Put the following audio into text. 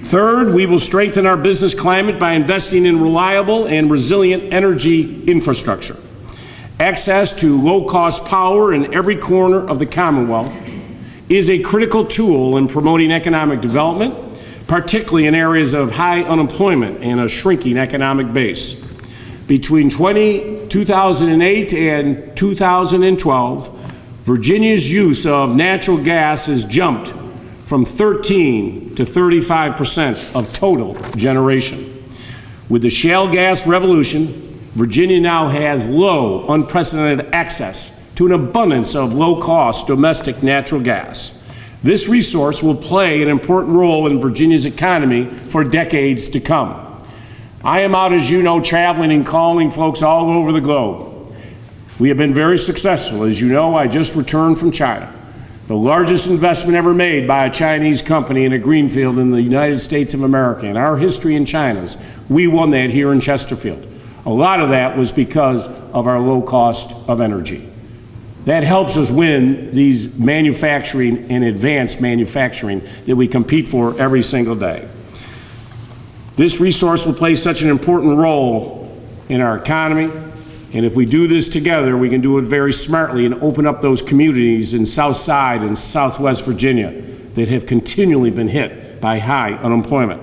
Third, we will strengthen our business climate by investing in reliable and resilient energy infrastructure. Access to low-cost power in every corner of the Commonwealth is a critical tool in promoting economic development, particularly in areas of high unemployment and a shrinking economic base. Between 2008 and 2012, Virginia's use of natural gas has jumped from 13 to 35% of total generation. With the shale gas revolution, Virginia now has low, unprecedented access to an abundance of low-cost domestic natural gas. This resource will play an important role in Virginia's economy for decades to come. I am out, as you know, traveling and calling folks all over the globe. We have been very successful. As you know, I just returned from China, the largest investment ever made by a Chinese company in a greenfield in the United States of America. In our history in China's, we won that here in Chesterfield. A lot of that was because of our low cost of energy. That helps us win these manufacturing and advanced manufacturing that we compete for every single day. This resource will play such an important role in our economy, and if we do this together, we can do it very smartly and open up those communities in South Side and Southwest Virginia that have continually been hit by high unemployment.